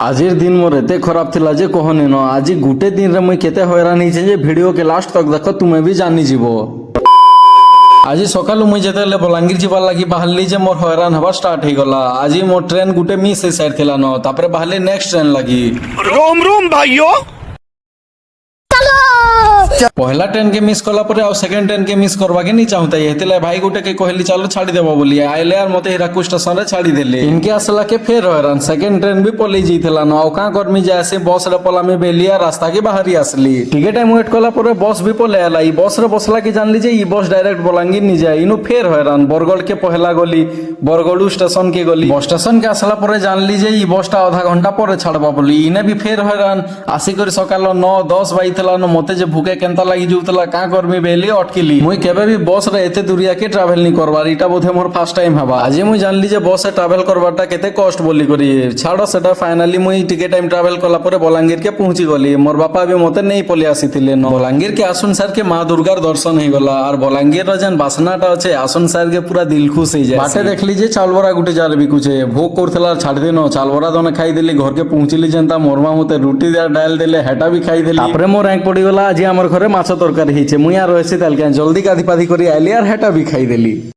আজির দিন মোর এতে খারাপ লা যে কহনে ন আজি গুটে দিন রে মুই কেতে হয়রান হইছে যে ভিডিও কে লাস্ট তক দেখো তুমি भी জানি যাব। আজি সকালু মুই যেতেলে বলাঙ্গীর যাবার লাগি বাহারলি যে মোর হয়রান হওয়া স্টার্ট হয়ে গলা। আজি মোর ট্রেন গুটে মিস হয়ে সাইড থিলা ন তারপরে বাহারলি নেক্সট ট্রেন লাগি। रोम रोम भाइयों पहला ट्रेन के मिस कला परे और सेकंड ट्रेन के मिस करवा के नहीं चाहता हेतिला भाई गुटे के कहली चलो छाड़ी देबो बोली आइले और मते हिराकू स्टेशन रे छाड़ी देले इनके असला के फेर हरान सेकंड ट्रेन भी पली जीथला न औका कर्मी जासे बस रे पला में बेलिया रास्ता के बाहरी असली टिके टाइम वेट कला परे बस भी पले आला ई बस रे बसला की जानली जे ई बस डायरेक्ट बलांगीर नि जाय इनु फेर हरान बरगड़ के पहला गली बरगड़ू स्टेशन के गली बस स्टेशन के असला परे जानली जे ई बसटा आधा घंटा परे छाड़बा बोली इने भी फेर हरान आसी कर सकाल 9-10 बाइथला न मते जे भूखे केनता लागि जुतला का करमी बेली अटकिली मुई केबे भी बस रे एते दूरिया के ट्रैवल नहीं करबार इटा बोधे मोर फर्स्ट टाइम हवा आज मुई जानली जे बस से ट्रैवल करबाटा केते कष्ट बोली करी छाड़ो सेटा फाइनली मुई टिके टाइम ट्रैवल कला परे बलांगीर के पहुंची गली मोर बापा भी मते नहीं पली आसीथिले न बलांगीर के आसुन सर के मां दुर्गार दर्शन हे गला और बलांगीर र जन बासनाटा अछि आसुन सर के पूरा दिल खुश हे जाय बाटे देखली जे चालबरा गुटे जार बिकुचे भोग करथला छाड़ देनो चालबरा दने खाई देली घर के पहुंचली जनता मोरमा मते रोटी दे डाल देले हेटा भी खाई देली तापरे मोर रैंक पड़ी गला आज हमर घरे माछ तरकारी हिचे मुई आ रहसी ताल के जल्दी गाधी पाधी करी आइली और हेटा भी खाई देली।